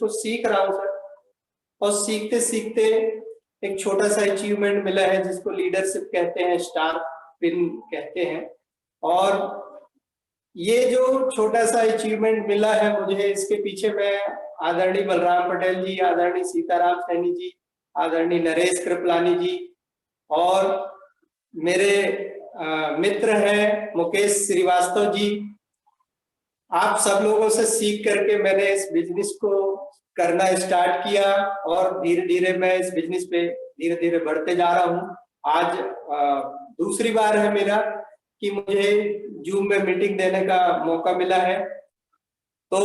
तो सीख रहा हूँ सर, और सीखते सीखते एक छोटा सा अचीवमेंट मिला है जिसको लीडरशिप कहते हैं, स्टार पिन कहते हैं। और ये जो छोटा सा अचीवमेंट मिला है मुझे, इसके पीछे मैं आदरणीय बलराम पटेल जी, आदरणीय सीताराम सैनी जी, आदरणीय नरेश कृपलानी जी और मेरे मित्र हैं मुकेश श्रीवास्तव जी, आप सब लोगों से सीख करके मैंने इस बिजनेस को करना स्टार्ट किया और धीरे धीरे मैं इस बिजनेस पे धीरे धीरे बढ़ते जा रहा हूँ। आज दूसरी बार है मेरा कि मुझे जूम में मीटिंग देने का मौका मिला है। तो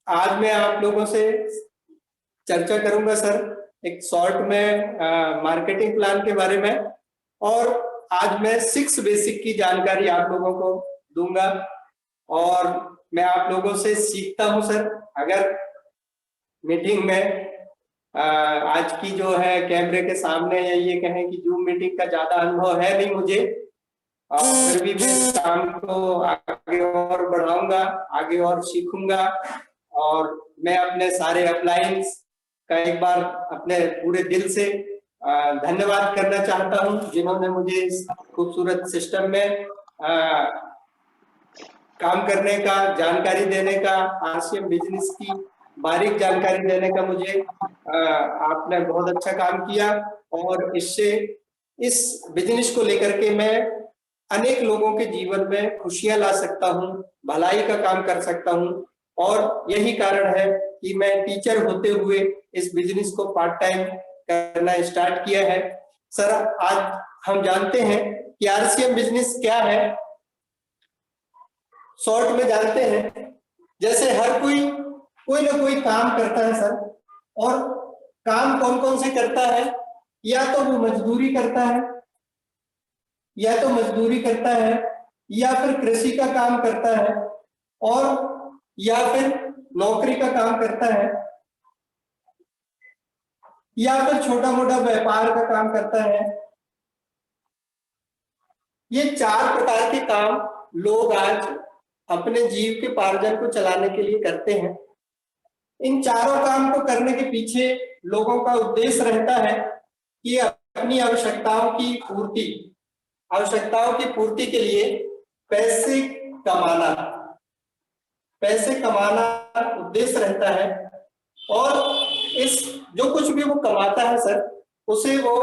आज मैं आप लोगों से चर्चा करूंगा सर एक शॉर्ट में मार्केटिंग प्लान के बारे में, और आज मैं 6 बेसिक की जानकारी आप लोगों को दूंगा और मैं आप लोगों से सीखता हूं सर। अगर मीटिंग में आज की जो है कैमरे के सामने या ये कहें कि जूम मीटिंग का ज्यादा अनुभव है नहीं मुझे, फिर भी मैं इस काम को आगे और बढ़ाऊंगा, आगे और सीखूंगा। और मैं अपने सारे अपलाइंस का एक बार अपने पूरे दिल से धन्यवाद करना चाहता हूं जिन्होंने मुझे इस खूबसूरत सिस्टम में काम करने का, जानकारी देने का, आरसीएम बिजनेस की बारीक जानकारी देने का मुझे आपने बहुत अच्छा काम किया। और इससे इस बिजनेस को लेकर के मैं अनेक लोगों के जीवन में खुशियां ला सकता हूं, भलाई का काम कर सकता हूं, और यही कारण है कि मैं टीचर होते हुए इस बिजनेस को पार्ट टाइम करना स्टार्ट किया है। सर आज हम जानते हैं कि आरसीएम बिजनेस क्या है, शॉर्ट में जानते हैं। जैसे हर कोई ना कोई काम करता है सर, और काम कौन कौन से करता है, या तो वो मजदूरी करता है, या फिर कृषि का काम करता है, और या फिर नौकरी का काम करता है, या फिर छोटा मोटा व्यापार का काम करता है। ये 4 प्रकार के काम लोग आज अपने जीव के पार्जन को चलाने के लिए करते हैं। इन चारों काम को करने के पीछे लोगों का उद्देश्य रहता है कि अपनी आवश्यकताओं की पूर्ति के लिए पैसे कमाना उद्देश्य रहता है। और इस जो कुछ भी वो कमाता है सर, उसे वो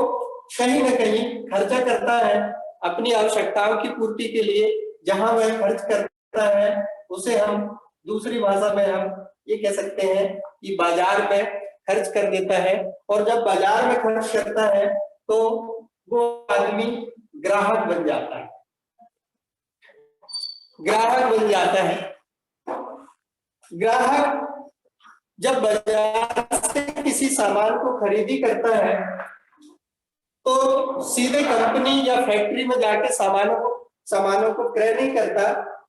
कहीं ना कहीं खर्चा करता है अपनी आवश्यकताओं की पूर्ति के लिए। जहां वह खर्च करता है उसे हम दूसरी भाषा में हम ये कह सकते हैं कि बाजार में खर्च कर देता है। और जब बाजार में खर्च करता है तो वो आदमी ग्राहक बन जाता है। ग्राहक जब बाजार से किसी सामान को खरीदी करता है तो सीधे कंपनी या फैक्ट्री में जाके सामानों को क्रय नहीं करता,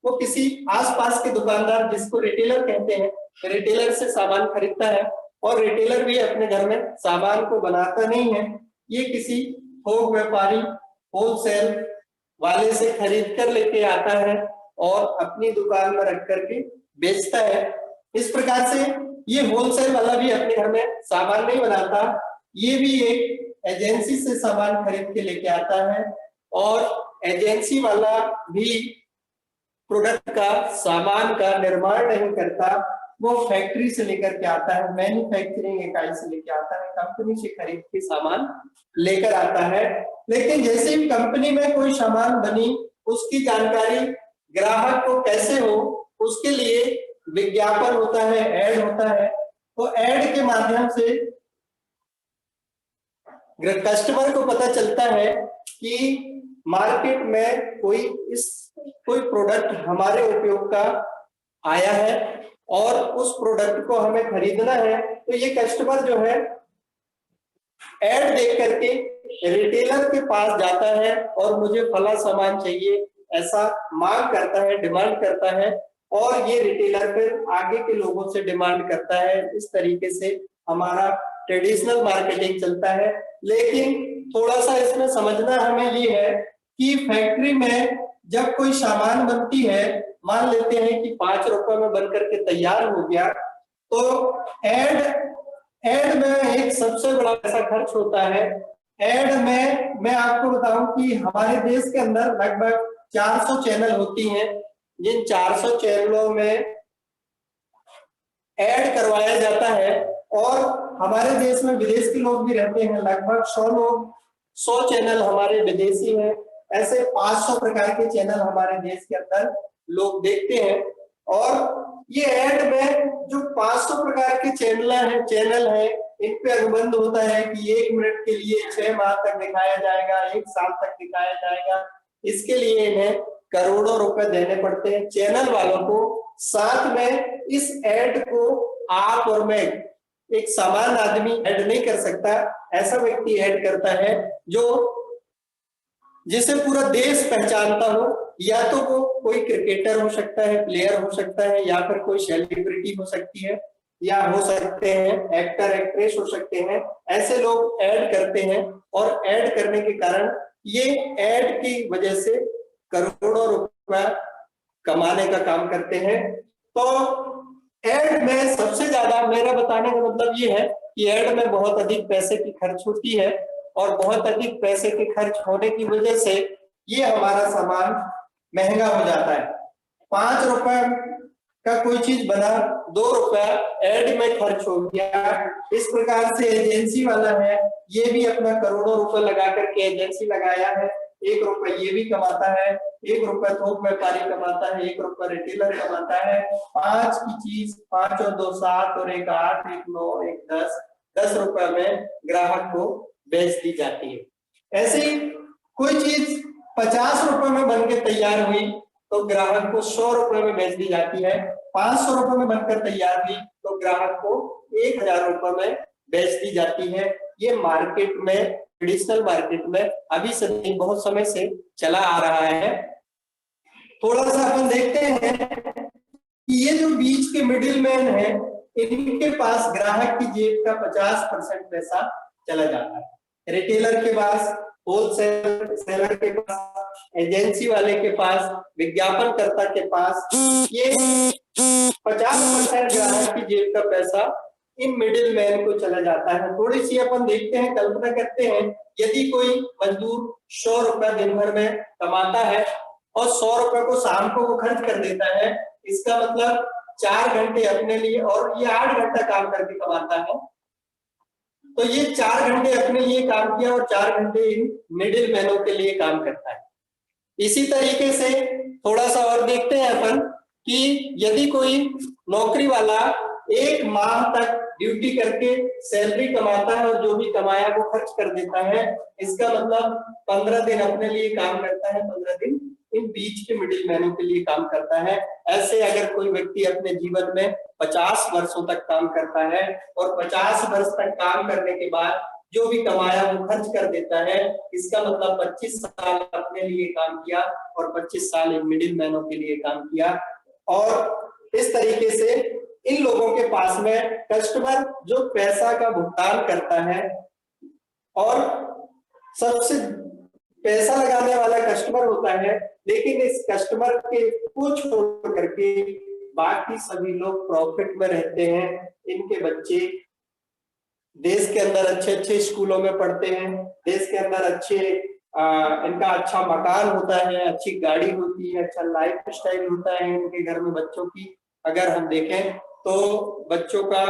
वो किसी आसपास के दुकानदार जिसको रिटेलर कहते हैं, रिटेलर से सामान खरीदता है। और रिटेलर भी अपने घर में सामान को बनाता नहीं है, ये किसी थोक व्यापारी होलसेल वाले से खरीद कर लेके आता है और अपनी दुकान में रख करके बेचता है। इस प्रकार से ये होलसेल वाला भी अपने घर में सामान नहीं बनाता, ये भी एक एजेंसी से सामान खरीद के लेके आता है। और एजेंसी वाला भी प्रोडक्ट का, सामान का निर्माण नहीं करता, वो फैक्ट्री से लेकर के आता है, मैन्युफैक्चरिंग इकाई से लेके आता है, कंपनी से खरीद के सामान लेकर आता है। लेकिन जैसे ही कंपनी में कोई सामान बनी, उसकी जानकारी ग्राहक को कैसे हो, उसके लिए विज्ञापन होता है, ऐड होता है। तो ऐड के माध्यम से कस्टमर को पता चलता है कि मार्केट में कोई प्रोडक्ट हमारे उपयोग का आया है और उस प्रोडक्ट को हमें खरीदना है। तो ये कस्टमर जो है ऐड देख करके रिटेलर के पास जाता है और मुझे फला सामान चाहिए ऐसा मांग करता है, डिमांड करता है, और ये रिटेलर फिर आगे के लोगों से डिमांड करता है। इस तरीके से हमारा ट्रेडिशनल मार्केटिंग चलता है। लेकिन थोड़ा सा इसमें समझना हमें ये है कि फैक्ट्री में जब कोई सामान बनती है, मान लेते हैं कि 5 रुपए में बनकर के तैयार हो गया, तो एड में एक सबसे बड़ा पैसा खर्च होता है। एड में मैं आपको बताऊं कि हमारे देश के अंदर लगभग 400 चैनल होती हैं। जिन 400 चैनलों में ऐड करवाया जाता है, और हमारे देश में विदेश के लोग भी रहते हैं, लगभग 100 लोग, 100 चैनल हमारे विदेशी हैं। ऐसे 500 प्रकार के चैनल हमारे देश के अंदर लोग देखते हैं। और ये ऐड में जो 500 प्रकार के चैनल हैं, इन पे अनुबंध होता है कि 1 मिनट के लिए 6 माह तक दिखाया जाएगा, 1 साल तक दिखाया जाएगा। इसके लिए इन्हें करोड़ों रुपए देने पड़ते हैं चैनल वालों को। साथ में इस ऐड को आप और मैं, एक सामान्य आदमी ऐड नहीं कर सकता, ऐसा व्यक्ति ऐड करता है जो जिसे पूरा देश पहचानता हो। या तो वो कोई क्रिकेटर हो सकता है, प्लेयर हो सकता है, या फिर कोई सेलिब्रिटी हो सकती है, या हो सकते हैं एक्टर एक्ट्रेस हो सकते हैं। ऐसे लोग ऐड करते हैं, और ऐड करने के कारण ये ऐड की वजह से करोड़ों रुपया कमाने का काम करते हैं। तो ऐड में सबसे ज्यादा, मेरा बताने का मतलब ये है कि ऐड में बहुत अधिक पैसे की खर्च होती है, और बहुत अधिक पैसे के खर्च होने की वजह से ये हमारा सामान महंगा हो जाता है। 5 रुपए का कोई चीज बना, 2 रुपया ऐड में खर्च हो गया। इस प्रकार से एजेंसी वाला है, ये भी अपना करोड़ों रुपए लगा करके एजेंसी लगाया है। 1 रुपए ये भी कमाता है, 1 रुपए थोक व्यापारी कमाता है, 1 रुपए रिटेलर कमाता है। 5 की चीज 5 और 2 7 और 1 8, 1 9, 1 10, 10 रुपए में ग्राहक को बेच दी जाती है। ऐसे ही कोई चीज 50 रुपए में बन के तैयार हुई तो ग्राहक को 100 रुपए में बेच दी जाती है। 500 रुपए में बनकर तैयार हुई तो ग्राहक को 1000 रुपए में बेच दी जाती है। ये मार्केट में, ट्रेडिशनल मार्केट में अभी से नहीं, बहुत समय से चला आ रहा है। थोड़ा सा अपन देखते हैं कि ये जो बीच के मिडिल मैन है, इनके पास ग्राहक की जेब का 50% पैसा चला जाता है। रिटेलर के पास, होलसेलर के पास, एजेंसी वाले के पास, विज्ञापनकर्ता के पास, ये 50% ग्राहक की जेब का पैसा इन मिडिल मैन को चला जाता है। थोड़ी सी अपन देखते हैं, कल्पना करते हैं, यदि कोई मजदूर 100 रुपया दिन भर में कमाता है और 100 रुपए को शाम को वो खर्च कर देता है, इसका मतलब 4 घंटे अपने लिए, और ये 8 घंटा काम करके कमाता है, तो ये 4 घंटे अपने लिए काम किया और 4 घंटे इन मिडिल मैनों के लिए काम करता है। इसी तरीके से थोड़ा सा और देखते हैं अपन कि यदि कोई नौकरी वाला 1 माह तक ड्यूटी करके सैलरी कमाता है और जो भी कमाया वो खर्च कर देता है, इसका मतलब 15 दिन अपने लिए काम करता है, 15 दिन इन बीच के मिडिल मैनों के लिए काम करता है। ऐसे अगर कोई व्यक्ति अपने जीवन में 50 वर्षों तक काम करता है और 50 वर्ष तक काम करने के बाद जो भी कमाया वो खर्च कर देता है, इसका मतलब 25 साल अपने लिए काम किया और 25 साल इन मिडिल मैनों के लिए काम किया। और इस तरीके से इन लोगों के पास में कस्टमर जो पैसा का भुगतान करता है, और सबसे पैसा लगाने वाला कस्टमर होता है, लेकिन इस कस्टमर के को छोड़ करके बाकी सभी लोग प्रॉफिट में रहते हैं। इनके बच्चे देश के अंदर अच्छे अच्छे स्कूलों में पढ़ते हैं, देश के अंदर इनका अच्छा मकान होता है, अच्छी गाड़ी होती है, अच्छा लाइफ स्टाइल होता है इनके घर में। बच्चों की अगर हम देखें तो बच्चों का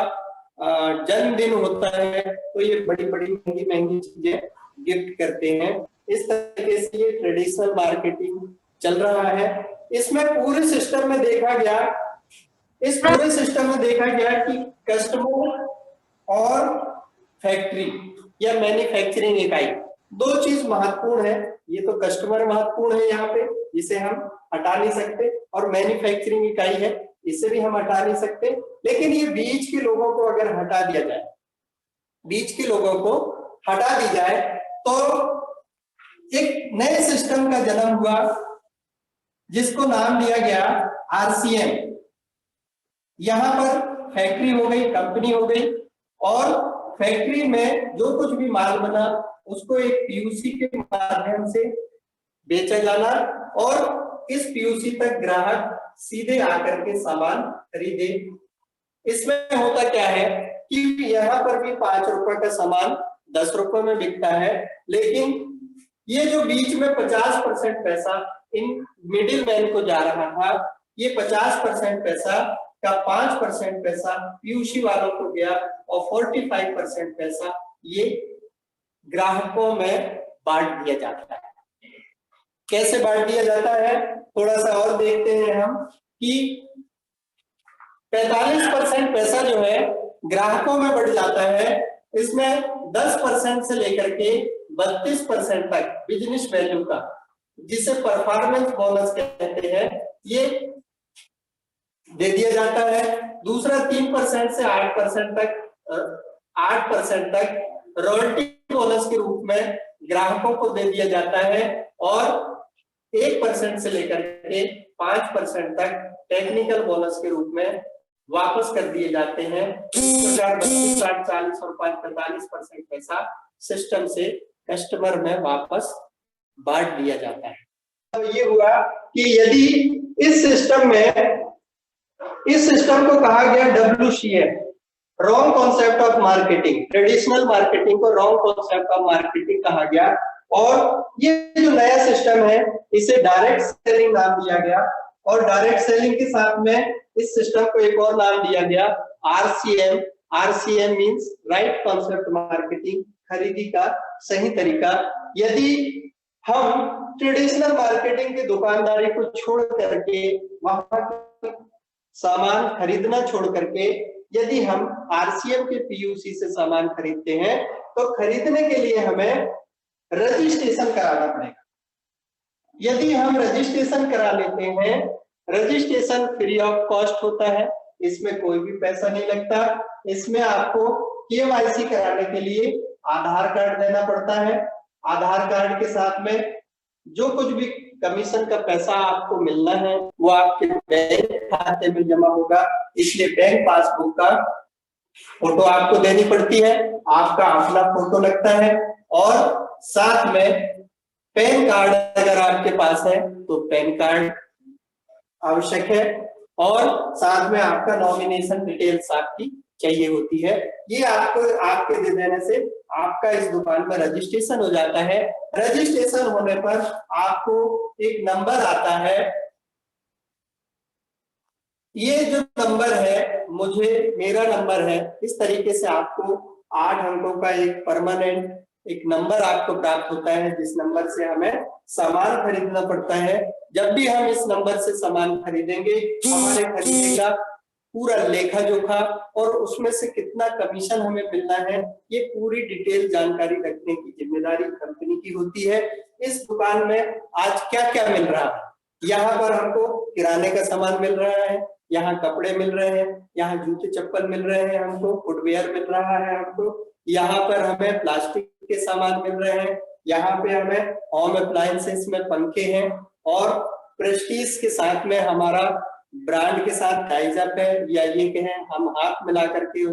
जन्मदिन होता है तो ये बड़ी बड़ी महंगी महंगी चीजें गिफ्ट करते हैं। इस तरीके से ये ट्रेडिशनल मार्केटिंग चल रहा है। इसमें पूरे सिस्टम में देखा गया, इस पूरे सिस्टम में देखा गया कि कस्टमर और फैक्ट्री या मैन्युफैक्चरिंग इकाई, 2 चीज महत्वपूर्ण है। ये तो कस्टमर महत्वपूर्ण है यहाँ पे, जिसे हम हटा नहीं सकते, और मैन्युफैक्चरिंग इकाई है, इसे भी हम हटा नहीं सकते। लेकिन ये बीच के लोगों को अगर हटा दिया जाए, बीच के लोगों को हटा दी जाए तो एक नए सिस्टम का जन्म हुआ जिसको नाम दिया गया आरसीएम। यहाँ पर फैक्ट्री हो गई, कंपनी हो गई, और फैक्ट्री में जो कुछ भी माल बना उसको एक पीयूसी के माध्यम से बेचा जाना, और इस पीयूसी तक ग्राहक सीधे आकर के सामान खरीदे। इसमें होता क्या है कि यहाँ पर भी 5 रुपए का सामान 10 रुपए में बिकता है, लेकिन ये जो बीच में 50% पैसा इन मिडिल मैन को जा रहा था, ये 50% पैसा का 5% पैसा पीयूसी वालों को गया और 45% पैसा ये ग्राहकों में बांट दिया जाता है। कैसे बांट दिया जाता है थोड़ा सा और देखते हैं हम कि 45% पैसा जो है ग्राहकों में बढ़ जाता है, इसमें 10% से लेकर के 32% तक बिजनेस वैल्यू का, जिसे परफॉर्मेंस बोनस कहते हैं, ये दे दिया जाता है। दूसरा 3% से 8% तक रॉयल्टी बोनस के रूप में ग्राहकों को दे दिया जाता है और 1% से लेकर के 5% तक टेक्निकल बोनस के रूप में वापस कर दिए जाते हैं। 40, 40 और 45% पैसा सिस्टम से कस्टमर में वापस बांट दिया जाता है। तो ये हुआ कि यदि इस सिस्टम को कहा गया WCM, wrong concept of marketing, traditional marketing को रॉन्ग कॉन्सेप्ट ऑफ मार्केटिंग कहा गया, और ये जो नया सिस्टम है इसे डायरेक्ट सेलिंग नाम दिया गया, और डायरेक्ट सेलिंग के साथ में इस सिस्टम को एक और नाम दिया गया RCM। RCM means right concept marketing, खरीदी का सही तरीका। यदि हम ट्रेडिशनल मार्केटिंग की दुकानदारी को छोड़ करके, वहां सामान खरीदना छोड़ करके यदि हम RCM के PUC से सामान खरीदते हैं, तो खरीदने के लिए हमें रजिस्ट्रेशन कराना पड़ेगा। यदि हम रजिस्ट्रेशन करा लेते हैं, रजिस्ट्रेशन फ्री ऑफ कॉस्ट होता है, इसमें कोई भी पैसा नहीं लगता। इसमें आपको KYC कराने के लिए आधार कार्ड देना पड़ता है। आधार कार्ड के साथ में जो कुछ भी कमीशन का पैसा आपको मिलना है वो आपके बैंक खाते में जमा होगा, इसलिए बैंक पासबुक का फोटो आपको देनी पड़ती है, आपका अपना फोटो लगता है, और साथ में पैन कार्ड अगर आपके पास है तो पैन कार्ड आवश्यक है, और साथ में आपका नॉमिनेशन डिटेल्स आपकी चाहिए होती है। ये आपके दे देने से आपका इस दुकान में रजिस्ट्रेशन हो जाता है। रजिस्ट्रेशन होने पर आपको एक नंबर आता है। ये जो नंबर है मेरा नंबर है, इस तरीके से आपको 8 अंकों का एक परमानेंट एक नंबर आपको प्राप्त होता है, जिस नंबर से हमें सामान खरीदना पड़ता है। जब भी हम इस नंबर से सामान खरीदेंगे, हमारे खरीदने का पूरा लेखा जोखा और उसमें से कितना कमीशन हमें मिलना है, ये पूरी डिटेल जानकारी रखने की जिम्मेदारी कंपनी की होती है। इस दुकान में आज क्या क्या मिल रहा है, यहाँ पर हमको किराने का सामान मिल रहा है, यहाँ कपड़े मिल रहे हैं, यहाँ जूते चप्पल मिल रहे हैं, हमको फुटवेयर मिल रहा है, हमको यहाँ पर हमें प्लास्टिक के सामान मिल रहे हैं, यहाँ पे हमें होम अप्लायंसेस में पंखे हैं, और प्रेस्टीज के साथ में हमारा ब्रांड के साथ टाइज अप है, या ये कहें हम हाथ मिला करके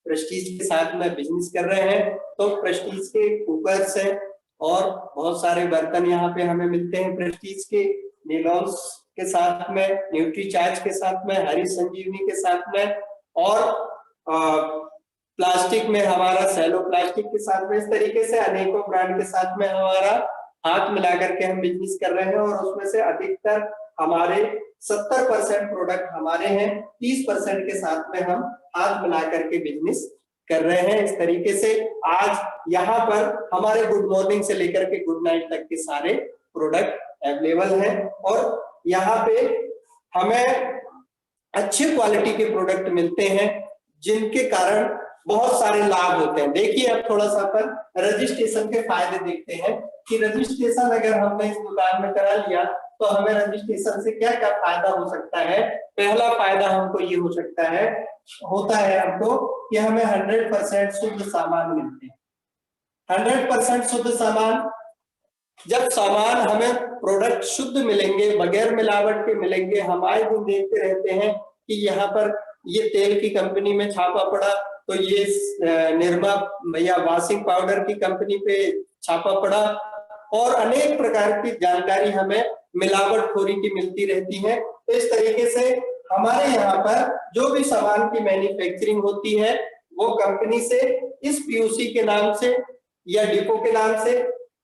प्रेस्टीज के साथ में बिजनेस कर रहे हैं। तो प्रेस्टीज के कुकर्स हैं और बहुत सारे बर्तन यहाँ पे हमें मिलते हैं प्रेस्टीज के, नीलॉन्स के साथ में, न्यूट्रीचार्ज के साथ में, हरी संजीवनी के साथ में, और प्लास्टिक में हमारा सेलो प्लास्टिक के साथ में। इस तरीके से अनेकों ब्रांड के साथ में हमारा हाथ मिला करके हम बिजनेस कर रहे हैं, और उसमें से अधिकतर हमारे 70% प्रोडक्ट हमारे हैं, 30% के साथ में हम हाथ मिला करके बिजनेस कर रहे हैं। इस तरीके से आज यहाँ पर हमारे गुड मॉर्निंग से लेकर के गुड नाइट तक के सारे प्रोडक्ट अवेलेबल हैं, और यहाँ पे हमें अच्छी क्वालिटी के प्रोडक्ट मिलते हैं, जिनके कारण बहुत सारे लाभ होते हैं। देखिए अब थोड़ा सा पर रजिस्ट्रेशन के फायदे देखते हैं कि रजिस्ट्रेशन अगर हमने इस दुकान में करा लिया तो हमें रजिस्ट्रेशन से क्या क्या फायदा हो सकता है। पहला फायदा हमको ये होता है हमको कि हमें 100% शुद्ध सामान मिलते हैं। 100% शुद्ध सामान, जब सामान हमें प्रोडक्ट शुद्ध मिलेंगे, बगैर मिलावट के मिलेंगे। हम आए दिन देखते रहते हैं कि यहाँ पर ये तेल की कंपनी में छापा पड़ा, तो ये निरमा या वॉशिंग पाउडर की कंपनी पे छापा पड़ा, और अनेक प्रकार की जानकारी हमें मिलावटखोरी की मिलती रहती है। तो इस तरीके से हमारे यहाँ पर जो भी सामान की मैन्युफैक्चरिंग होती है वो कंपनी से इस पीयूसी के नाम से या डिपो के नाम से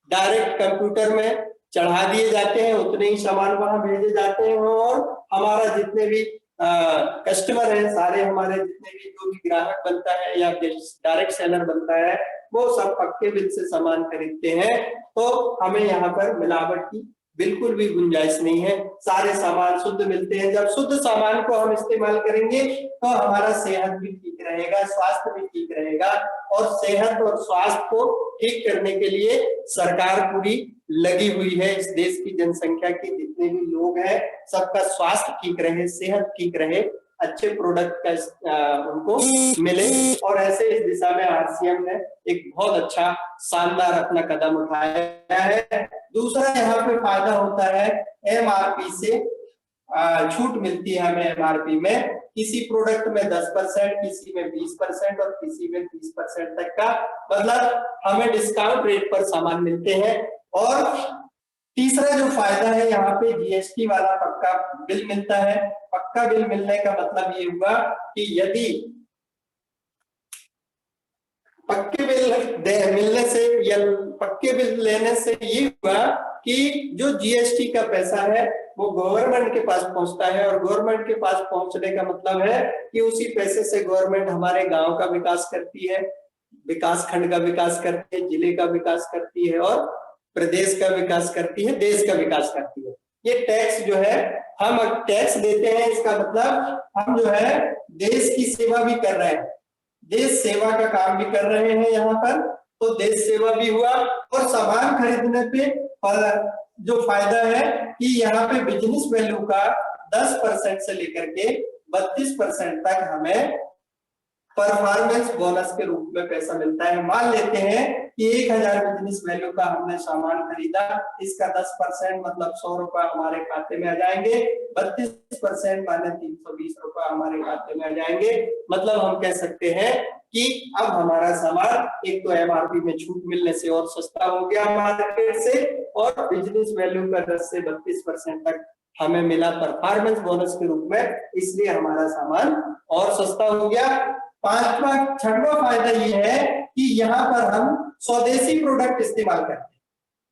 डायरेक्ट कंप्यूटर में चढ़ा दिए जाते हैं, उतने ही सामान वहां भेजे जाते हैं और हमारा जितने भी कस्टमर है, सारे हमारे जितने भी जो भी ग्राहक बनता है या डायरेक्ट सेलर बनता है, वो सब पक्के बिल से सामान खरीदते हैं। तो हमें यहाँ पर मिलावट की बिल्कुल भी गुंजाइश नहीं है, सारे सामान शुद्ध मिलते हैं। जब शुद्ध सामान को हम इस्तेमाल करेंगे तो हमारा सेहत भी ठीक रहेगा, स्वास्थ्य भी ठीक रहेगा। और सेहत और स्वास्थ्य को ठीक करने के लिए सरकार पूरी लगी हुई है। इस देश की जनसंख्या के जितने भी लोग हैं सबका स्वास्थ्य ठीक रहे, सेहत ठीक रहे, अच्छे प्रोडक्ट का उनको मिले। और ऐसे इस दिशा में आरसीएम ने एक बहुत अच्छा शानदार अपना कदम उठाया है। दूसरा यहाँ पे फायदा होता है एमआरपी से छूट मिलती है हमें एमआरपी में, किसी प्रोडक्ट में 10%, किसी में 20% और किसी में 30% तक का, मतलब हमें डिस्काउंट रेट पर सामान मिलते हैं। और तीसरा जो फायदा है यहाँ पे जीएसटी वाला पक्का बिल मिलता है। पक्का बिल मिलने का मतलब ये हुआ कि यदि पक्के बिल मिलने से या पक्के बिल लेने से ये हुआ कि जो जीएसटी का पैसा है वो गवर्नमेंट के पास पहुंचता है, और गवर्नमेंट के पास पहुंचने का मतलब है कि उसी पैसे से गवर्नमेंट हमारे गांव का विकास करती है, विकास खंड का विकास करती है, जिले का विकास करती है और प्रदेश का विकास करती है, देश का विकास करती है। ये टैक्स जो है हम टैक्स देते हैं, इसका मतलब हम जो है देश की सेवा भी कर रहे हैं, देश सेवा का काम भी कर रहे हैं यहाँ पर। तो देश सेवा भी हुआ और सामान खरीदने पे जो फायदा है कि यहाँ पे बिजनेस वैल्यू का 10% से लेकर के 32% तक हमें परफॉर्मेंस बोनस के रूप में पैसा मिलता है। मान लेते हैं कि 1000 बिजनेस वैल्यू का हमने सामान खरीदा, इसका 10% मतलब 100 रुपए हमारे खाते में आ जाएंगे, 32% माने 320 रुपए हमारे खाते में आ जाएंगे। मतलब हम कह सकते हैं कि अब हमारा सामान एक तो एमआरपी में छूट मिलने से और सस्ता हो गया मार्केट से, और बिजनेस वैल्यू का 10 से 32% तक हमें मिला परफॉर्मेंस बोनस के रूप में, इसलिए हमारा सामान और सस्ता हो गया। छठवां फायदा ये है कि यहाँ पर हम स्वदेशी प्रोडक्ट इस्तेमाल करते हैं।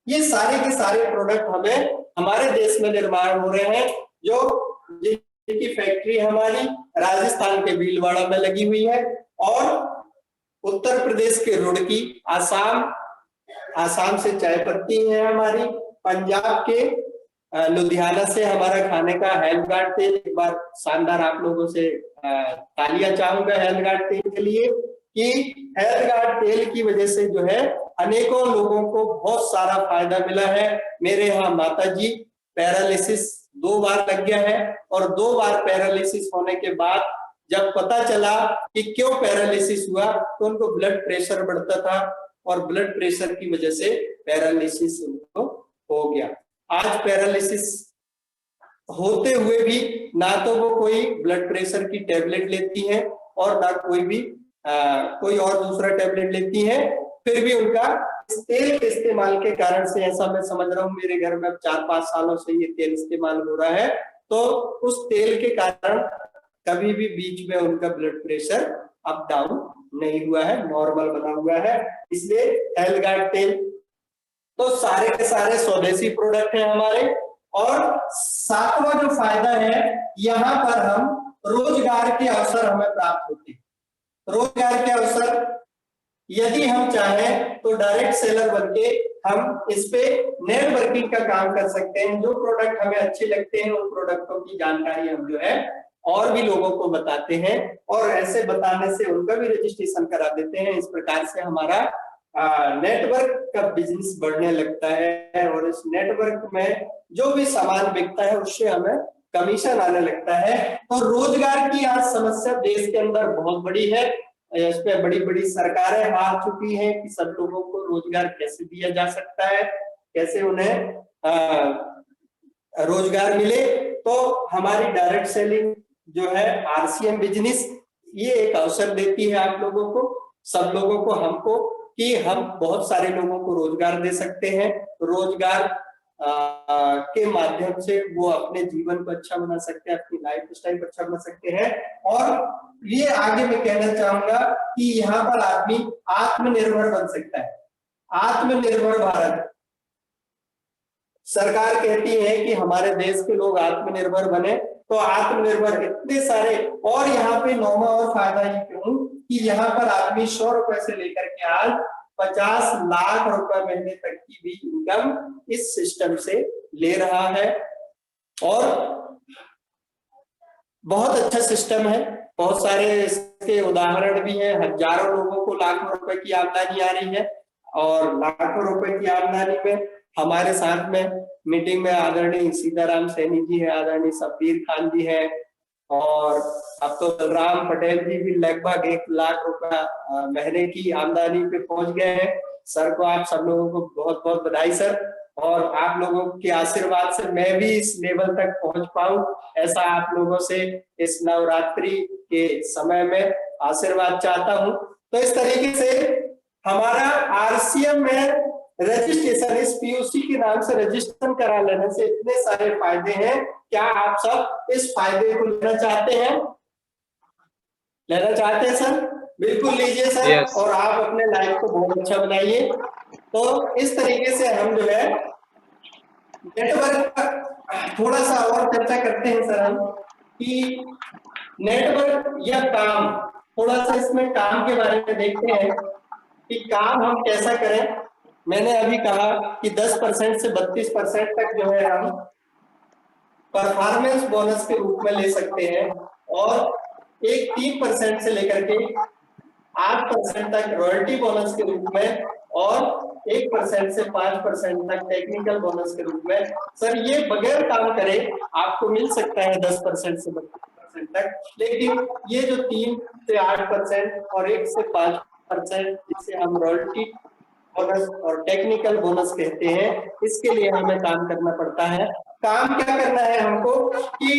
ये सारे के सारे प्रोडक्ट हमें हमारे देश में निर्माण हो रहे हैं, जो जिनकी फैक्ट्री हमारी राजस्थान के भीलवाड़ा में लगी हुई है, और उत्तर प्रदेश के रुड़की, आसाम से चाय पत्ती है हमारी, पंजाब के लुधियाना से हमारा खाने का हेल्थ गार्ड तेल। एक बार शानदार आप लोगों से तालियां चाहूंगा हेल्थ गार्ड तेल के लिए, कि हेल्थ गार्ड तेल की वजह से जो है अनेकों लोगों को बहुत सारा फायदा मिला है। मेरे यहाँ माता जी पैरालिसिस 2 बार लग गया है, और 2 बार पैरालिसिस होने के बाद जब पता चला कि क्यों पैरालिसिस हुआ तो उनको ब्लड प्रेशर बढ़ता था, और ब्लड प्रेशर की वजह से पैरालिसिस उनको हो गया। आज पैरालिसिस होते हुए भी ना तो वो कोई ब्लड प्रेशर की टेबलेट लेती है और ना कोई और दूसरा टेबलेट लेती है, फिर भी उनका इस तेल के इस्तेमाल के कारण से, ऐसा मैं समझ रहा हूँ, मेरे घर में 4-5 सालों से ये तेल इस्तेमाल हो रहा है, तो उस तेल के कारण कभी भी बीच में उनका ब्लड प्रेशर अप डाउन नहीं हुआ है, नॉर्मल बना हुआ है। इसलिए हेल्थ गार्ड तेल तो सारे के सारे स्वदेशी प्रोडक्ट हैं हमारे। और 7वां जो फायदा है, यहाँ पर हम रोजगार के अवसर हमें प्राप्त होते हैं। रोजगार के अवसर यदि हम चाहें तो डायरेक्ट सेलर बनके हम इस पे नेटवर्किंग का काम कर सकते हैं। जो प्रोडक्ट हमें अच्छे लगते हैं उन प्रोडक्टों की जानकारी हम जो है और भी लोगों को बताते हैं, और ऐसे बताने से उनका भी रजिस्ट्रेशन करा देते हैं। इस प्रकार से हमारा नेटवर्क का बिजनेस बढ़ने लगता है, और इस नेटवर्क में जो भी सामान बिकता है उससे हमें कमीशन आने लगता है। तो रोजगार की आज समस्या देश के अंदर बहुत बड़ी है, इस पे बड़ी बड़ी सरकारें हार चुकी हैं कि सब लोगों को रोजगार कैसे दिया जा सकता है, कैसे उन्हें रोजगार मिले। तो हमारी डायरेक्ट सेलिंग जो है आरसीएम बिजनेस, ये एक अवसर देती है आप लोगों को, सब लोगों को, हमको, कि हम बहुत सारे लोगों को रोजगार दे सकते हैं। रोजगार के माध्यम से वो अपने जीवन को अच्छा बना सकते हैं, अपनी लाइफ स्टाइल को अच्छा बना सकते हैं। और ये आगे मैं कहना चाहूंगा कि यहाँ पर आदमी आत्मनिर्भर बन सकता है। आत्मनिर्भर भारत, सरकार कहती है कि हमारे देश के लोग आत्मनिर्भर बने, तो आत्मनिर्भर इतने सारे, और यहाँ पे नौवां और फायदा ये क्यों कि यहाँ पर आदमी 100 रुपए से लेकर के आज 50 लाख रुपए महीने तक की भी इनकम इस सिस्टम से ले रहा है। और बहुत अच्छा सिस्टम है, बहुत सारे इसके उदाहरण भी हैं। हजारों लोगों को लाखों रुपए की आमदनी आ रही है, और लाखों रुपए की आमदनी में हमारे साथ में मीटिंग में आदरणीय सीताराम सैनी जी है, आदरणीय शब्बीर खान जी है, और अब तो बलराम पटेल जी भी लगभग 1 लाख रुपया महीने की आमदनी पे पहुंच गए हैं। सर को, आप सब लोगों को बहुत बहुत बधाई सर, और आप लोगों के आशीर्वाद से मैं भी इस लेवल तक पहुंच पाऊं, ऐसा आप लोगों से इस नवरात्रि के समय में आशीर्वाद चाहता हूं। तो इस तरीके से हमारा आरसीएम में रजिस्ट्रेशन, इस पीयूसी के नाम से रजिस्ट्रेशन करा लेने से इतने सारे फायदे हैं। क्या आप सब इस फायदे को लेना चाहते हैं? लेना चाहते हैं सर? बिल्कुल लीजिए सर। yes. और आप अपने लाइफ को बहुत अच्छा बनाइए। तो इस तरीके से हम जो है नेटवर्क पर थोड़ा सा और चर्चा करते हैं सर, हम कि नेटवर्क या काम, थोड़ा सा इसमें काम के बारे में देखते हैं कि काम हम कैसा करें। मैंने अभी कहा कि 10% से 32% तक जो है हम परफॉर्मेंस बोनस के रूप में ले सकते हैं, और एक 3% से लेकर के 8% तक रॉयल्टी बोनस के रूप में, और 1% से 5% तक टेक्निकल बोनस के रूप में। सर ये बगैर काम करे आपको मिल सकता है 10% से 32% तक, लेकिन ये जो 3 से 8% और 1 से 5% जिसे हम रॉयल्टी बोनस और टेक्निकल बोनस कहते हैं, इसके लिए हमें काम करना पड़ता है। काम क्या करना है हमको कि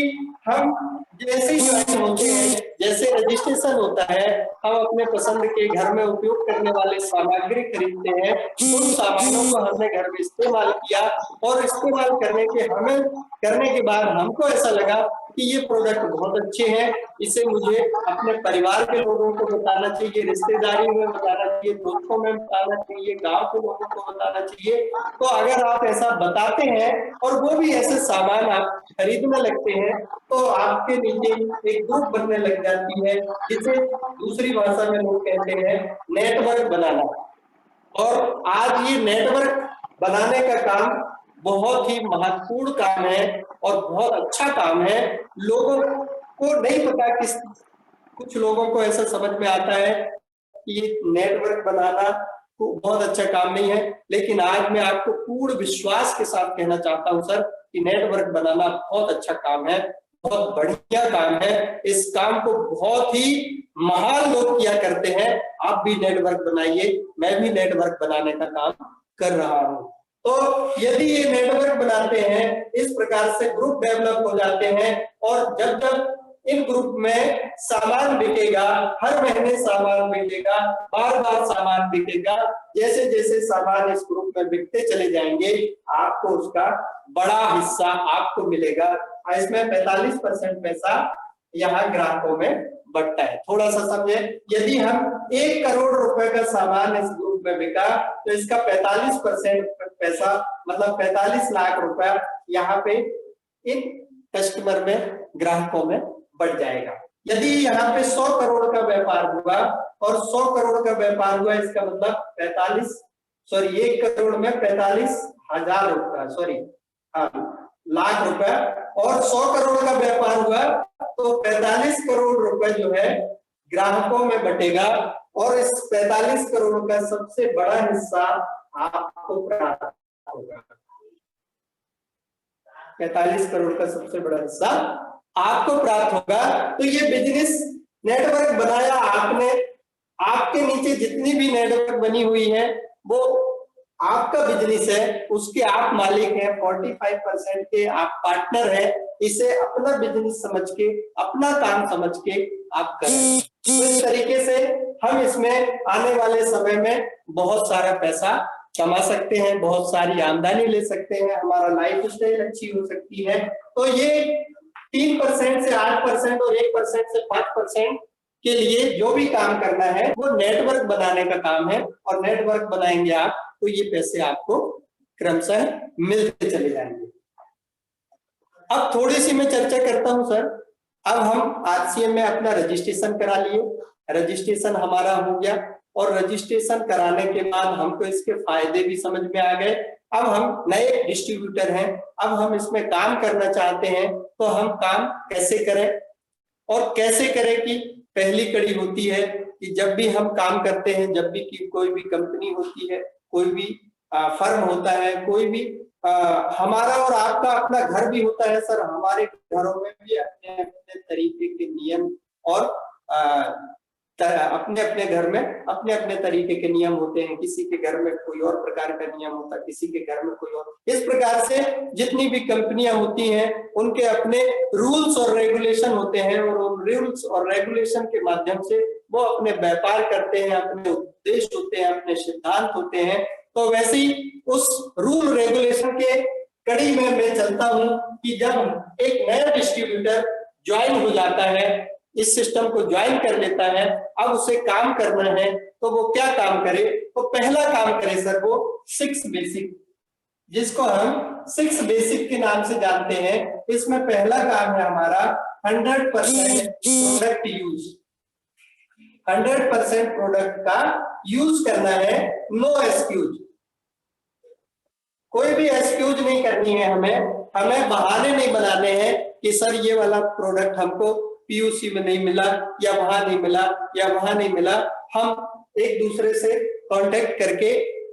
हम जैसे ही ज्वाइन होते हैं, जैसे रजिस्ट्रेशन होता है, हम अपने पसंद के घर में उपयोग करने वाले सामग्री खरीदते हैं। उन सामानों को हमने घर में इस्तेमाल किया, और इस्तेमाल करने के बाद हमको ऐसा लगा कि ये प्रोडक्ट बहुत अच्छे हैं, इसे मुझे अपने परिवार के लोगों को बताना चाहिए, रिश्तेदारी में बताना चाहिए, दोस्तों में बताना चाहिए, गांव के लोगों को बताना चाहिए। तो अगर आप ऐसा बताते हैं और वो भी ऐसे सामान आप खरीदने लगते हैं, तो आपके नीचे एक ग्रुप बनने लग जाती है, जिसे दूसरी भाषा में लोग कहते हैं नेटवर्क बनाना। और आज ये नेटवर्क बनाने का काम बहुत ही महत्वपूर्ण काम है और बहुत अच्छा काम है। लोगों को नहीं पता, कुछ लोगों को ऐसा समझ में आता है कि ये नेटवर्क बनाना तो बहुत अच्छा काम नहीं है, लेकिन आज मैं आपको पूर्ण विश्वास के साथ कहना चाहता हूं सर कि नेटवर्क बनाना बहुत अच्छा काम है, बहुत बढ़िया काम है। इस काम को बहुत ही महान लोग किया करते हैं। आप भी नेटवर्क बनाइए, मैं भी नेटवर्क बनाने का काम कर रहा हूं। तो यदि ये नेटवर्क बनाते हैं, इस प्रकार से ग्रुप डेवलप हो जाते हैं, और जब जब इन ग्रुप में सामान बिकेगा, हर महीने सामान बिकेगा, बार बार सामान बिकेगा, जैसे जैसे सामान इस ग्रुप में बिकते चले जाएंगे, आपको उसका बड़ा हिस्सा आपको मिलेगा। इसमें 45% पैसा यहाँ ग्राहकों में बटता है। थोड़ा सा समझे, यदि हम 1 करोड़ रुपए का सामान इस ग्रुप में बिका, तो इसका 45% पैसा मतलब 45 लाख रुपया यहाँ पे इन कस्टमर में, ग्राहकों में बढ़ जाएगा। यदि यहाँ पे 100 करोड़ का व्यापार हुआ, और 100 करोड़ का व्यापार हुआ, इसका मतलब 1 करोड़ में 45,000 रुपया, लाख रुपया, और 100 करोड़ का व्यापार हुआ तो 45 करोड़ रुपए जो है ग्राहकों में बटेगा, और इस 45 करोड़ का सबसे बड़ा हिस्सा आपको प्राप्त होगा। 45 करोड़ का सबसे बड़ा हिस्सा आपको प्राप्त होगा। तो ये बिजनेस नेटवर्क बनाया आपने, आपके नीचे जितनी भी नेटवर्क बनी हुई है वो आपका बिजनेस है, उसके आप मालिक हैं, 45% के आप पार्टनर हैं। इसे अपना बिजनेस समझ के, अपना काम समझ के आप करें। तो इस तरीके से हम इसमें आने वाले समय में बहुत सारा पैसा कमा सकते हैं, बहुत सारी आमदनी ले सकते हैं, हमारा लाइफ स्टाइल अच्छी हो सकती है। तो ये 3% से 8% और 1% से 5% के लिए जो भी काम करना है वो नेटवर्क बनाने का काम है, और नेटवर्क बनाएंगे आप तो ये पैसे आपको क्रमशः मिलते चले जाएंगे। अब थोड़ी सी मैं चर्चा करता हूं सर। अब हम आरसीएम में अपना रजिस्ट्रेशन करा लिए, रजिस्ट्रेशन हमारा हो गया, और रजिस्ट्रेशन कराने के बाद हमको इसके फायदे भी समझ में आ गए। अब हम नए डिस्ट्रीब्यूटर हैं, अब हम इसमें काम करना चाहते हैं, तो हम काम कैसे करें और कैसे करें कि पहली कड़ी होती है कि जब भी हम काम करते हैं, जब भी कोई भी कंपनी होती है, कोई भी फर्म होता है, कोई भी हमारा और आपका अपना घर भी होता है सर, हमारे घरों में भी अपने अपने तरीके के नियम और अपने अपने घर में अपने अपने तरीके के नियम होते हैं। किसी के घर में कोई और प्रकार का नियम होता है, किसी के घर में कोई और। इस प्रकार से जितनी भी कंपनियां होती हैं उनके अपने रूल्स और रेगुलेशन होते हैं, और उन रूल्स और रेगुलेशन के माध्यम से वो अपने व्यापार करते हैं, अपने उद्देश्य होते हैं, अपने सिद्धांत होते हैं। तो वैसे ही उस रूल रेगुलेशन के कड़ी में मैं चलता हूं कि जब एक नया डिस्ट्रीब्यूटर ज्वाइन हो जाता है, इस सिस्टम को ज्वाइन कर लेता है, अब उसे काम करना है, तो वो क्या काम करे? तो पहला काम करे सर वो 6 बेसिक, जिसको हम 6 बेसिक के नाम से जानते हैं। इसमें पहला काम है हमारा 100% प्रोडक्ट यूज। 100% प्रोडक्ट का यूज करना है, नो एक्सक्यूज। कोई भी एक्सक्यूज नहीं करनी है हमें बहाने नहीं बनाने हैं कि सर ये वाला प्रोडक्ट हमको पीयूसी में नहीं मिला, या वहां नहीं मिला, या वहां नहीं मिला। हम एक दूसरे से कांटेक्ट करके,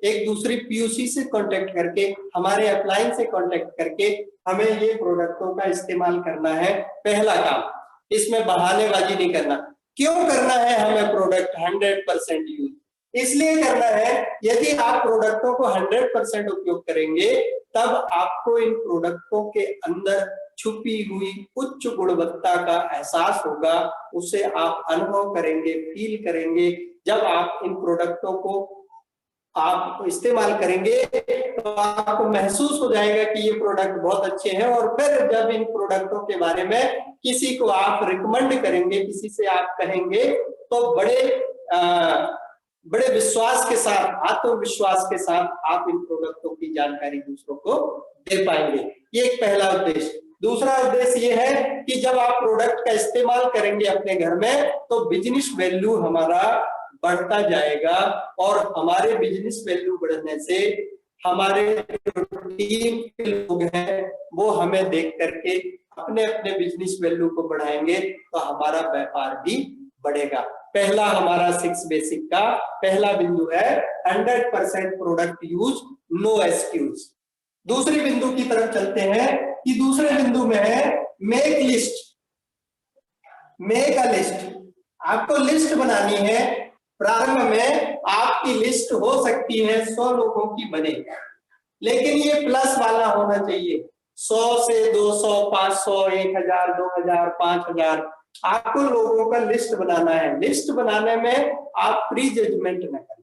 एक दूसरी पीयूसी से कांटेक्ट करके, हमारे अप्लायंस से कांटेक्ट करके हमें ये प्रोडक्टों का इस्तेमाल करना है। पहला काम, इसमें बहानेबाजी नहीं करना। क्यों करना है हमें प्रोडक्ट 100% यूज? इसलिए करना है, यदि आप प्रोडक्टों को 100% उपयोग करेंगे तब आपको इन प्रोडक्टों के अंदर छुपी हुई उच्च गुणवत्ता का एहसास होगा, उसे आप अनुभव करेंगे, फील करेंगे। जब आप इन प्रोडक्टों को आप इस्तेमाल करेंगे तो आपको महसूस हो जाएगा कि ये प्रोडक्ट बहुत अच्छे हैं, और फिर जब इन प्रोडक्टों के बारे में किसी को आप रिकमेंड करेंगे, किसी से आप कहेंगे, तो बड़े विश्वास के साथ, आत्मविश्वास के साथ आप इन प्रोडक्टों की जानकारी दूसरों को दे पाएंगे। ये एक पहला उद्देश्य। दूसरा उद्देश्य ये है कि जब आप प्रोडक्ट का इस्तेमाल करेंगे अपने घर में, तो बिजनेस वैल्यू हमारा बढ़ता जाएगा, और हमारे बिजनेस वैल्यू बढ़ने से हमारे जो टीम के लोग हैं वो हमें देख करके अपने अपने बिजनेस वैल्यू को बढ़ाएंगे, तो हमारा व्यापार भी बढ़ेगा। पहला हमारा 6 बेसिक का पहला बिंदु है 100% प्रोडक्ट यूज, नो एक्सक्यूज। दूसरी बिंदु की तरफ चलते हैं कि दूसरे बिंदु में है make list. Make a list, आपको लिस्ट बनानी है। प्रारंभ में आपकी लिस्ट हो सकती है 100 लोगों की बने, लेकिन ये प्लस वाला होना चाहिए। 100 से 200, 500, 1000, 2000, 5000 आपको लोगों का लिस्ट बनाना है। लिस्ट बनाने में आप प्री जजमेंट न करें।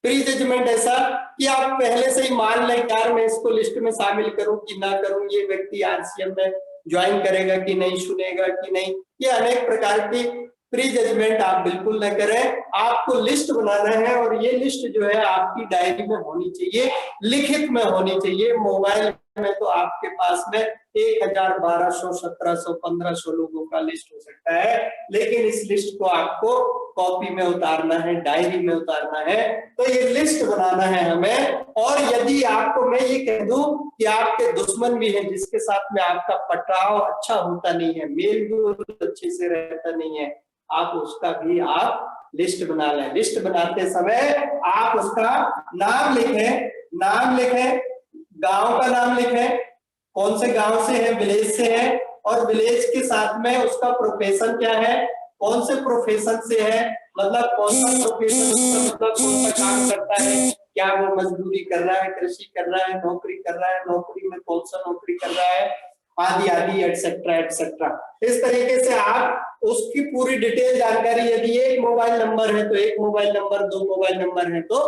प्री जजमेंट ऐसा कि आप पहले से ही मान लें यार मैं इसको लिस्ट में शामिल करूं कि ना करूं, ये व्यक्ति आरसीएम में ज्वाइन करेगा कि नहीं, सुनेगा कि नहीं। ये अनेक प्रकार की प्री जजमेंट आप बिल्कुल न करें। आपको लिस्ट बनाना है, और ये लिस्ट जो है आपकी डायरी में होनी चाहिए, लिखित में होनी चाहिए। मोबाइल में तो आपके पास में 1000, 1200, 1700, 1500 लोगों का लिस्ट हो सकता है, लेकिन इस लिस्ट को आपको कॉपी में उतारना है, डायरी में उतारना है। तो ये लिस्ट बनाना है हमें। और यदि आपको मैं ये कह दूं कि आपके दुश्मन भी हैं जिसके साथ में आपका पटाव अच्छा होता नहीं है, मेल जोल अच्छे से रहता नहीं है, आप उसका भी आप लिस्ट बना लें। लिस्ट बनाते समय आप उसका नाम लिखें, गांव का नाम लिखें, कौन से गांव से है, विलेज से है, और विलेज के साथ में उसका प्रोफेशन क्या है, कौन से प्रोफेशन से है, मतलब कौन सा प्रोफेशन, मतलब कौन सा काम करता है, क्या वो मजदूरी कर रहा है, कृषि कर रहा है, नौकरी कर रहा है, नौकरी में कौन सा नौकरी कर रहा है, आदि आदि एटसेट्रा एटसेट्रा। इस तरीके से आप उसकी पूरी डिटेल जानकारी, यदि एक मोबाइल नंबर है तो एक मोबाइल नंबर, दो मोबाइल नंबर है तो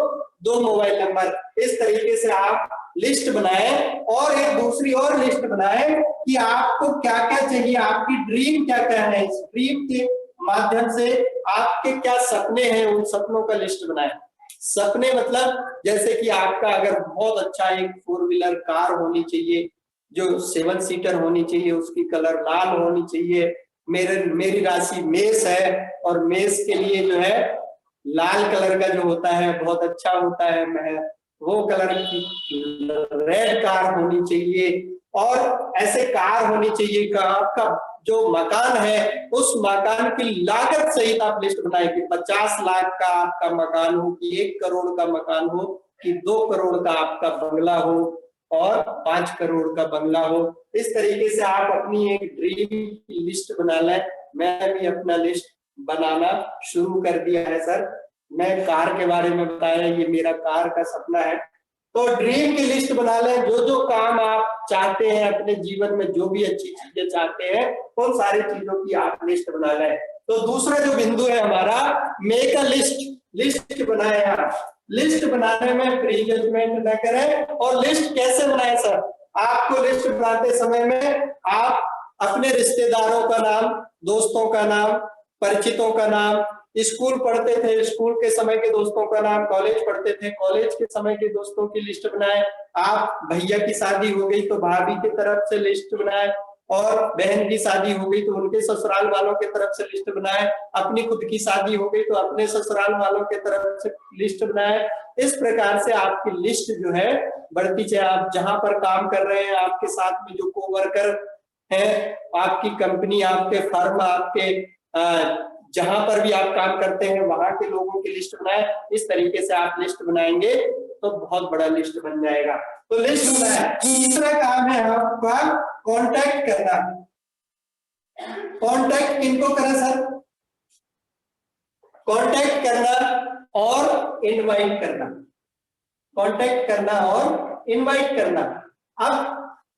दो मोबाइल नंबर, इस तरीके से आप लिस्ट बनाएं। और एक दूसरी और लिस्ट बनाएं कि आपको क्या क्या चाहिए, आपकी ड्रीम क्या क्या है, इस ड्रीम के माध्यम से आपके क्या सपने हैं, उन सपनों का लिस्ट बनाएं। सपने मतलब जैसे कि आपका अगर बहुत अच्छा एक 4 व्हीलर कार होनी चाहिए जो 7 सीटर होनी चाहिए, उसकी कलर लाल होनी चाहिए। मेरी राशि मेष है और मेष के लिए जो है लाल कलर का जो होता है बहुत अच्छा होता है, मैं वो कलर की रेड कार होनी चाहिए। और ऐसे कार होनी चाहिए कि आपका जो मकान है उस मकान की लागत सहित आप लिस्ट बनाए कि 50 लाख का आपका मकान हो, कि 1 करोड़ का मकान हो, कि 2 करोड़ का आपका बंगला हो और 5 करोड़ का बंगला हो। इस तरीके से आप अपनी एक ड्रीम की लिस्ट बना लें। मैं भी अपना लिस्ट बनाना शुरू कर दिया है सर। मैं कार के बारे में बताया, ये मेरा कार का सपना है। तो ड्रीम की लिस्ट बना लें, जो जो काम आप चाहते हैं अपने जीवन में, जो भी अच्छी चीजें चाहते हैं उन सारी चीजों की आप लिस्ट बना लें। तो दूसरा जो बिंदु है हमारा, मेक अ लिस्ट। लिस्ट बनाए आप। लिस्ट बनाने में प्री जजमेंट न करें। और लिस्ट कैसे बनाए सर? आपको लिस्ट बनाते समय में आप अपने रिश्तेदारों का नाम, दोस्तों का नाम, परिचितों का नाम, स्कूल पढ़ते थे स्कूल के समय के दोस्तों का नाम, कॉलेज पढ़ते थे कॉलेज के समय के दोस्तों की लिस्ट बनाए। आप भैया की शादी हो गई तो भाभी की तरफ से लिस्ट बनाए, और बहन की शादी हो गई तो उनके ससुराल वालों की तरफ से लिस्ट बनाए, अपनी खुद की शादी हो गई तो अपने ससुराल वालों की तरफ से लिस्ट बनाए। इस प्रकार से आपकी लिस्ट जो है बढ़ती जाए। आप जहां पर काम कर रहे हैं, आपके साथ में जो कोवर्कर है, आपकी कंपनी, आपके फर्म, आपके जहां पर भी आप काम करते हैं वहां के लोगों की लिस्ट बनाए। इस तरीके से आप लिस्ट बनाएंगे तो बहुत बड़ा लिस्ट बन जाएगा। तो लिस्ट बनाए। तीसरा काम है आपका कांटेक्ट करना। कांटेक्ट किनको करें सर? कांटेक्ट करना और इनवाइट करना। कांटेक्ट करना और इनवाइट करना। अब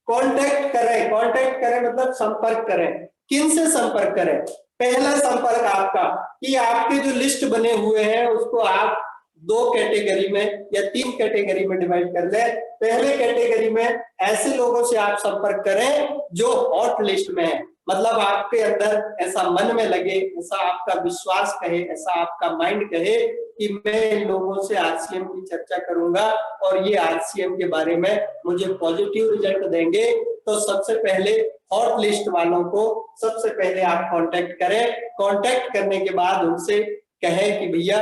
कांटेक्ट करें मतलब संपर्क करें। किन से संपर्क करें? पहला संपर्क आपका कि आपके जो लिस्ट बने हुए हैं उसको आप 2 कैटेगरी में या 3 कैटेगरी में डिवाइड कर लें। पहले कैटेगरी में ऐसे लोगों से आप संपर्क करें जो हॉट लिस्ट में है, मतलब आपके अंदर ऐसा मन में लगे, ऐसा आपका विश्वास कहे, ऐसा आपका माइंड कहे कि मैं इन लोगों से आरसीएम की चर्चा करूंगा और ये आरसीएम के बारे में मुझे पॉजिटिव रिजल्ट देंगे। तो सबसे पहले हॉट लिस्ट वालों को सबसे पहले आप कांटेक्ट करें। कांटेक्ट करने के बाद उनसे कहें कि भैया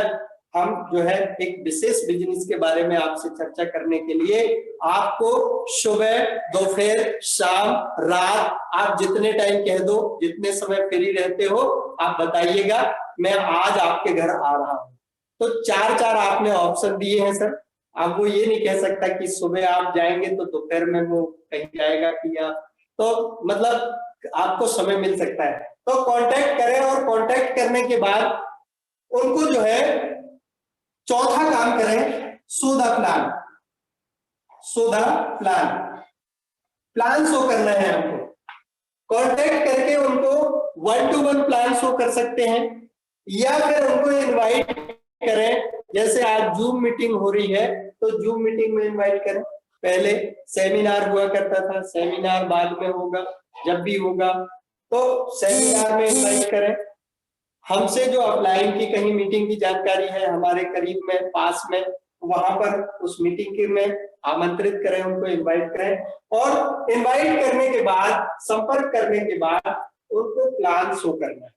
हम जो है एक विशेष बिजनेस के बारे में आपसे चर्चा करने के लिए आपको सुबह, दोपहर, शाम, रात, आप जितने टाइम कह दो, जितने समय फ्री रहते हो आप बताइएगा, मैं आज आपके घर आ रहा हूं। तो 4 आपने ऑप्शन दिए हैं सर। आप वो ये नहीं कह सकता कि सुबह आप जाएंगे तो दोपहर में वो कहीं जाएगा कि या, तो मतलब आपको समय मिल सकता है। तो कांटेक्ट करें और कांटेक्ट करने के बाद उनको जो है चौथा काम करें, show the plan. Show the plan, plan show करना है हमको। कांटेक्ट करके उनको 1-to-1 प्लान शो कर सकते हैं या फिर उनको इनवाइट करें। जैसे आज जूम मीटिंग हो रही है तो जूम मीटिंग में इनवाइट करें। पहले सेमिनार हुआ करता था, सेमिनार बाद में होगा, जब भी होगा तो सेमिनार में इनवाइट करें। हमसे जो अपलाइन की कहीं मीटिंग की जानकारी है हमारे करीब में, पास में, वहां पर उस मीटिंग के में आमंत्रित करें, उनको इनवाइट करें। और इनवाइट करने के बाद, संपर्क करने के बाद उनको प्लान शो करना है।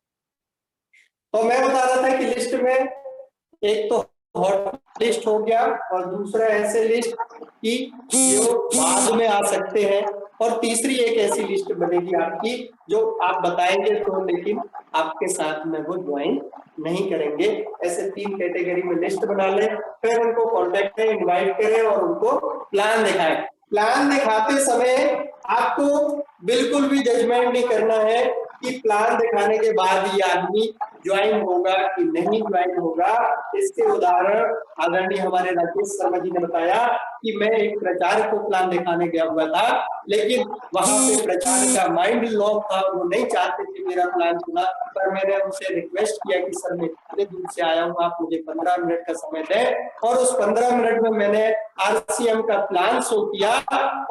तो मैं बता रहा था कि लिस्ट में एक तो हॉट लिस्ट हो गया और दूसरा ऐसे लिस्ट की जो बाद में आ सकते हैं, और तीसरी एक ऐसी लिस्ट बनेगी आपकी जो आप बताएंगे तो लेकिन आपके साथ में वो ज्वाइन नहीं करेंगे। ऐसे 3 कैटेगरी में लिस्ट बना लें, फिर उनको कांटेक्ट करें, इनवाइट करें और उनको प्लान दिखाएं। प्लान दिखाते समय आपको बिल्कुल भी जजमेंट नहीं करना है कि प्लान दिखाने के बाद ये आदमी ज्वाइन होगा कि नहीं ज्वाइन होगा, इसके उदाहरण आदरणीय हमारे राकेश शर्मा जी ने बताया कि मैं एक प्रचारक को प्लान दिखाने गया हुआ था, लेकिन वहां पे प्रचारक का माइंड लॉक था, वो नहीं चाहते थे मेरा प्लान सुना, पर मैंने उनसे रिक्वेस्ट किया कि सर मैं इतने दूर से आया हूँ, आप मुझे 15 मिनट का समय दें, और उस 15 मिनट में मैंने आरसीएम का प्लान शो किया,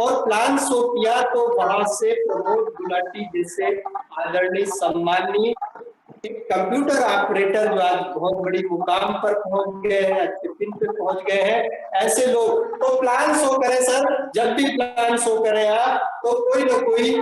और प्लान शो किया तो वहां से प्रमोद गुलाटी जैसे आदरणीय सम्माननीय कंप्यूटर ऑपरेटर जो आज बहुत बड़ी मुकाम पर पहुंच गए हैं, अच्छे पिन पे पहुंच गए हैं, ऐसे लोग तो प्लान शो करें सर, जब भी प्लान शो करें आप तो कोई ना कोई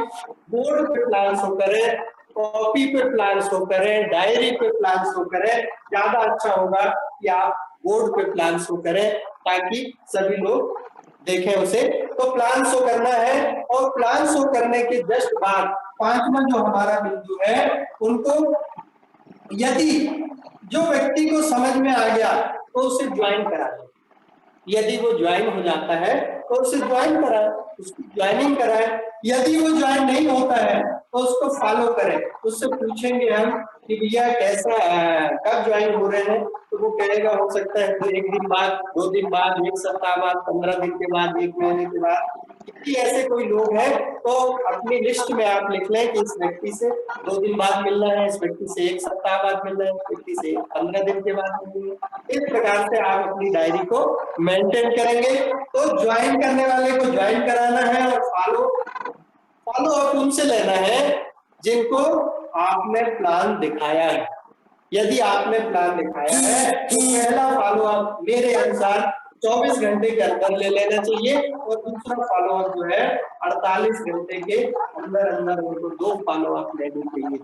बोर्ड पे प्लान शो करें, कॉपी पे प्लान शो करें, डायरी पे प्लान शो करें, ज्यादा अच्छा होगा कि आप बोर्ड पे प्लान शो करें ताकि सभी लोग देखें उसे। तो प्लान शो करना है, और प्लान शो करने के जस्ट बाद पांचवा जो हमारा बिंदु है, उनको यदि जो व्यक्ति को समझ में आ गया तो उसे ज्वाइन करा, यदि वो ज्वाइन हो जाता है तो उसे ज्वाइन कराए, उसकी ज्वाइनिंग कराए, यदि वो ज्वाइन नहीं होता है तो उसको फॉलो करें, उससे पूछेंगे हम कि भैया कैसा कब ज्वाइन हो रहे हैं, तो वो कहेगा हो सकता है तो एक दिन बाद, 2 दिन बाद, एक सप्ताह बाद, 15 दिन के बाद, 1 महीने के बाद। यदि ऐसे कोई लोग हैं तो अपनी लिस्ट में आप लिख लें कि इस व्यक्ति से 2 दिन बाद मिलना है, इस व्यक्ति से 1 सप्ताह बाद मिलना है, इस व्यक्ति से 15 दिन के बाद मिलना है। इस प्रकार से आप अपनी डायरी को मेंटेन करेंगे। तो ज्वाइन करने वाले को ज्वाइन कराना है, और फॉलो अप उनसे लेना है जिनको आपने प्लान दिखाया है। यदि आपने प्लान दिखाया है तो पहला फॉलो अप मेरे अनुसार 24 घंटे के अंदर ले लेना चाहिए, और दूसरा फॉलो अप जो है 48 घंटे के अंदर अंदर उनको 2 फॉलो अप लेनी चाहिए,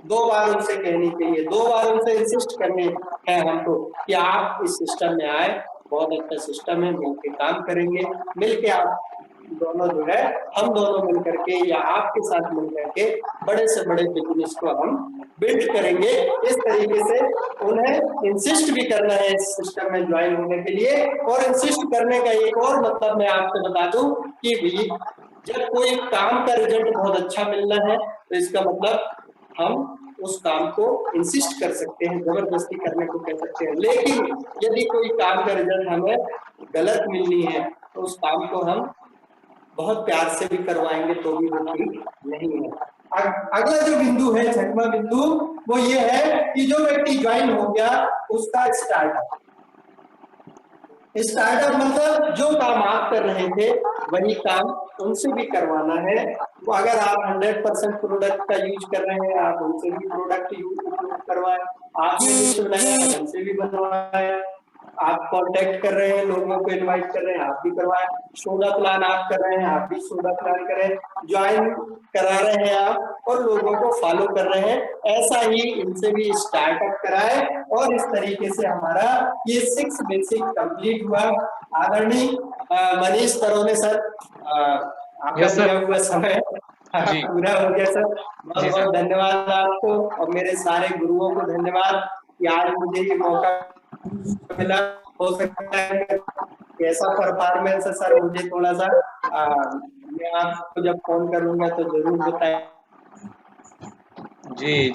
2 बार उनसे कहनी चाहिए, 2 बार उनसे इंसिस्ट करने है हमको कि आप इस सिस्टम में आए, बहुत अच्छा सिस्टम है, मिलके काम करेंगे, मिलके आप दोनों जो है, हम दोनों मिलकर के या आपके साथ मिलकर के बड़े से बड़े बिजनेस को हम बिल्ड करेंगे। इस तरीके से उन्हें इंसिस्ट भी करना है इस सिस्टम में ज्वाइन होने के लिए। और इंसिस्ट करने का एक और मतलब मैं आपको बता दूं कि जब कोई काम का रिजल्ट बहुत अच्छा मिलना है तो इसका मतलब हम उस काम को इंसिस्ट कर सकते हैं, जबरदस्ती करने को कह सकते हैं, लेकिन यदि कोई काम का रिजल्ट हमें गलत मिलनी है तो उस काम को हम बहुत प्यार से भी करवाएंगे तो भी वो ठीक नहीं है। अगला जो बिंदु है, 6वां बिंदु, वो ये है कि जो व्यक्ति ज्वाइन हो गया उसका स्टार्टअप मतलब जो काम आप कर रहे थे वही काम उनसे भी करवाना है। तो अगर आप 100% प्रोडक्ट का यूज कर रहे हैं, आप उनसे भी प्रोडक्ट यूज करवाएं, आपने लिस्ट बनाया उनसे भी बनवाएं, आप कांटेक्ट कर रहे हैं, लोगों को इनवाइट कर रहे हैं, आप भी करवाएं, सोडा प्लान आप कर रहे हैं, आप भी सोडा प्लान करें, ज्वाइन करा रहे हैं आप और लोगों को फॉलो कर रहे हैं, ऐसा ही इनसे भी स्टार्टअप कराए। और इस तरीके से हमारा ये 6 बेसिक कंप्लीट हुआ। आदरणीय मनीष तरोने सर, आपका दिया हुआ समय पूरा हो गया सर, बहुत बहुत धन्यवाद आपको, और मेरे सारे गुरुओं को धन्यवाद कि आज मुझे ये मौका मिला। हो सकता है कैसा परफॉर्मेंस है सर, मुझे थोड़ा सा मैं आपको जब फोन करूंगा तो जरूर बताएं। जी।